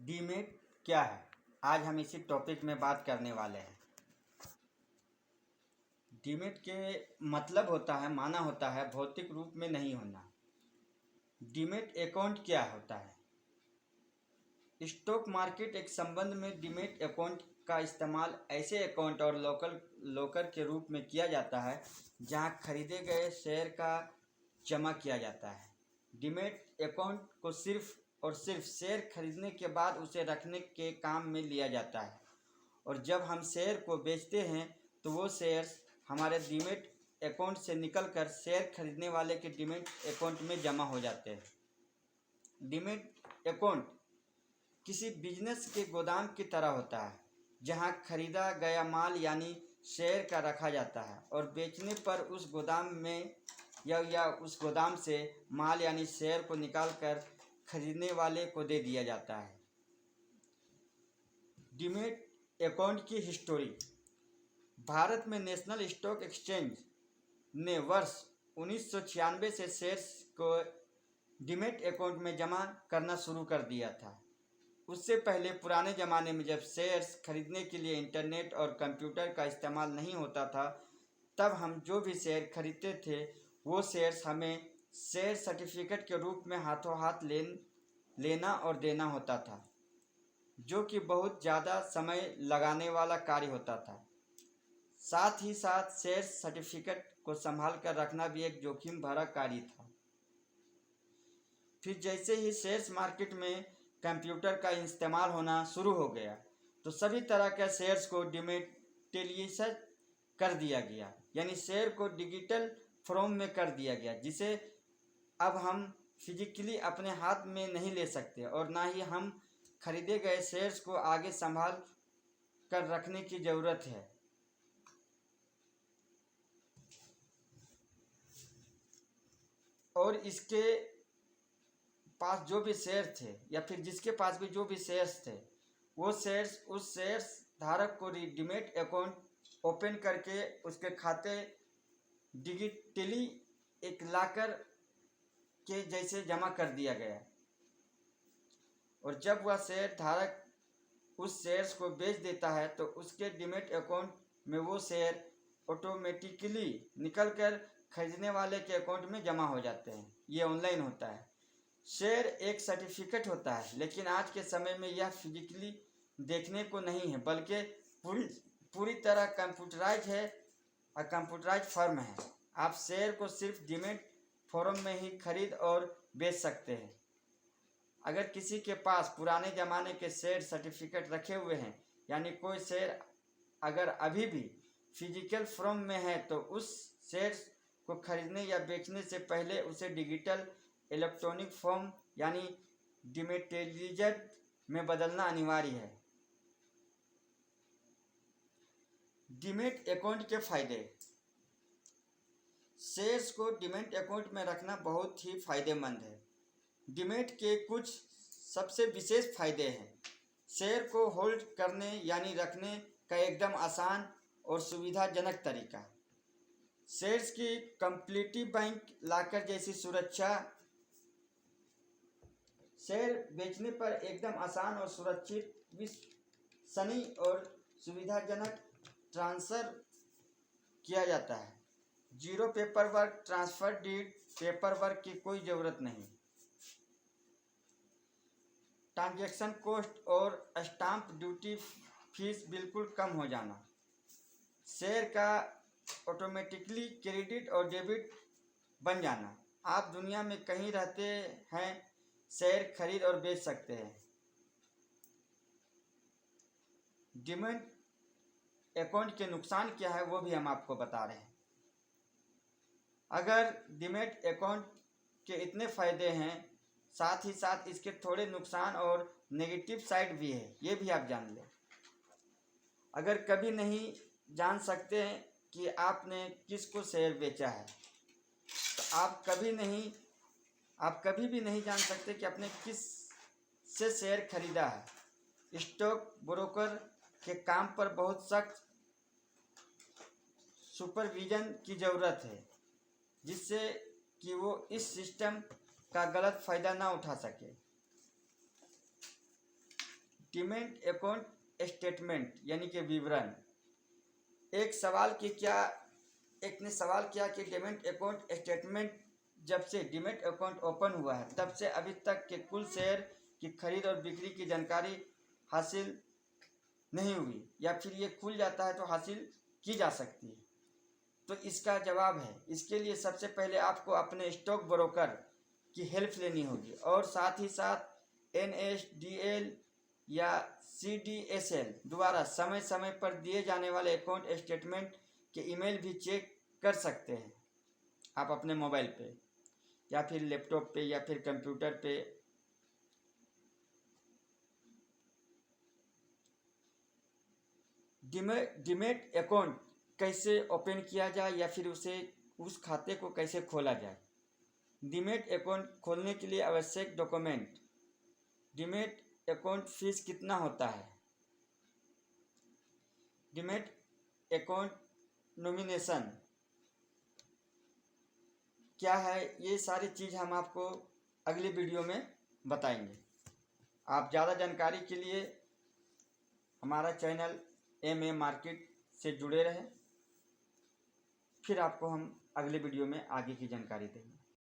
Demat क्या है? आज हम इसी टॉपिक में बात करने वाले हैं। डीमेट के मतलब होता है, माना होता है भौतिक रूप में नहीं होना। डीमेट अकाउंट क्या होता है? स्टॉक मार्केट एक संबंध में डीमेट अकाउंट का इस्तेमाल ऐसे अकाउंट और लोकर के रूप में किया जाता है जहां खरीदे गए शेयर का जमा किया जाता है। डीमेट अकाउंट को सिर्फ और सिर्फ शेयर खरीदने के बाद उसे रखने के काम में लिया जाता है, और जब हम शेयर को बेचते हैं तो वो शेयर्स हमारे डीमेट अकाउंट से निकलकर शेयर खरीदने वाले के डीमेट अकाउंट में जमा हो जाते हैं। डीमेट अकाउंट किसी बिजनेस के गोदाम की तरह होता है जहां खरीदा गया माल यानी शेयर का रखा जाता है और बेचने पर उस गोदाम में या उस गोदाम से माल यानी शेयर को निकालकर खरीदने वाले को दे दिया जाता है। डीमेट अकाउंट की हिस्टोरी। भारत में नेशनल स्टॉक एक्सचेंज ने वर्ष 1996 से शेयर्स को डीमेट अकाउंट में जमा करना शुरू कर दिया था। उससे पहले पुराने ज़माने में जब शेयर्स खरीदने के लिए इंटरनेट और कंप्यूटर का इस्तेमाल नहीं होता था, तब हम जो भी शेयर खरीदते थे वो शेयर्स हमें शेयर सर्टिफिकेट के रूप में हाथों हाथ लेना और देना होता था, जो कि बहुत ज़्यादा समय लगाने वाला कार्य होता था। साथ ही साथ शेयर सर्टिफिकेट को संभाल कर रखना भी एक जोखिम भरा कार्य था। फिर जैसे ही शेयर्स मार्केट में कंप्यूटर का इस्तेमाल होना शुरू हो गया तो सभी तरह के शेयर्स को डिमेटेलियस कर दिया गया, यानी शेयर को डिजिटल फॉर्म में कर दिया गया, जिसे अब हम फिजिकली अपने हाथ में नहीं ले सकते और ना ही हम खरीदे गए शेयर्स को आगे संभाल कर रखने की ज़रूरत है। और इसके पास जो भी शेयर थे या फिर जिसके पास भी जो भी शेयर्स थे वो शेयर्स उस शेयर्स धारक को डीमेट अकाउंट ओपन करके उसके खाते डिजिटली एक लॉकर के जैसे जमा कर दिया गया, और जब वह शेयर धारक उस शेयर्स को बेच देता है तो उसके डीमेट अकाउंट में वो शेयर ऑटोमेटिकली निकलकर खरीदने वाले के अकाउंट में जमा हो जाते हैं। ये ऑनलाइन होता है। शेयर एक सर्टिफिकेट होता है, लेकिन आज के समय में यह फिजिकली देखने को नहीं है बल्कि पूरी तरह कंप्यूटराइज है और कंप्यूटराइज फॉर्म है। आप शेयर को सिर्फ डीमेट फॉर्म में ही खरीद और बेच सकते हैं। अगर किसी के पास पुराने ज़माने के शेयर सर्टिफिकेट रखे हुए हैं, यानी कोई शेयर अगर अभी भी फिजिकल फॉर्म में है, तो उस शेयर को खरीदने या बेचने से पहले उसे डिजिटल इलेक्ट्रॉनिक फॉर्म यानी डिमेटेलियस्ड में बदलना अनिवार्य है। डीमेट अकाउंट के फायदे। शेयर्स को डीमेट अकाउंट में रखना बहुत ही फायदेमंद है। डीमेट के कुछ सबसे विशेष फायदे हैं। शेयर को होल्ड करने यानी रखने का एकदम आसान और सुविधाजनक तरीका। शेयर्स की कंप्लीटिव बैंक लॉकर जैसी सुरक्षा। शेयर बेचने पर एकदम आसान और सुरक्षित, विश्वसनीय और सुविधाजनक ट्रांसफर किया जाता है। Zero paper work transfer deed paper work की कोई ज़रूरत नहीं। ट्रांजैक्शन कॉस्ट और स्टाम्प ड्यूटी फीस बिल्कुल कम हो जाना। शेयर का ऑटोमेटिकली क्रेडिट और डेबिट बन जाना। आप दुनिया में कहीं रहते हैं शेयर खरीद और बेच सकते हैं। डीमेट अकाउंट के नुकसान क्या है वो भी हम आपको बता रहे हैं। अगर डीमेट अकाउंट के इतने फ़ायदे हैं, साथ ही साथ इसके थोड़े नुकसान और नेगेटिव साइड भी है, ये भी आप जान लें। अगर कभी नहीं जान सकते हैं कि आपने किसको शेयर बेचा है, तो आप कभी भी नहीं जान सकते कि आपने किस से शेयर खरीदा है। स्टॉक ब्रोकर के काम पर बहुत सख्त सुपरविजन की ज़रूरत है, जिससे कि वो इस सिस्टम का गलत फ़ायदा ना उठा सके। डिमैट अकाउंट स्टेटमेंट यानी कि विवरण। एक ने सवाल किया कि डिमैट अकाउंट स्टेटमेंट, जब से डिमैट अकाउंट ओपन हुआ है तब से अभी तक के कुल शेयर की खरीद और बिक्री की जानकारी हासिल नहीं हुई, या फिर ये खुल जाता है तो हासिल की जा सकती है। तो इसका जवाब है, इसके लिए सबसे पहले आपको अपने स्टॉक ब्रोकर की हेल्प लेनी होगी और साथ ही साथ NSDL या CDSL द्वारा समय समय पर दिए जाने वाले अकाउंट स्टेटमेंट के ईमेल भी चेक कर सकते हैं आप अपने मोबाइल पे या फिर लैपटॉप पे या फिर कंप्यूटर पे। डिमैट अकाउंट कैसे ओपन किया जाए या फिर उस खाते को कैसे खोला जाए। डिमैट अकाउंट खोलने के लिए आवश्यक डॉक्यूमेंट। डिमैट अकाउंट फीस कितना होता है। डिमैट अकाउंट नॉमिनेशन क्या है, ये सारी चीज़ हम आपको अगले वीडियो में बताएंगे। आप ज़्यादा जानकारी के लिए हमारा चैनल MA मार्केट से जुड़े रहें, फिर आपको हम अगले वीडियो में आगे की जानकारी देंगे।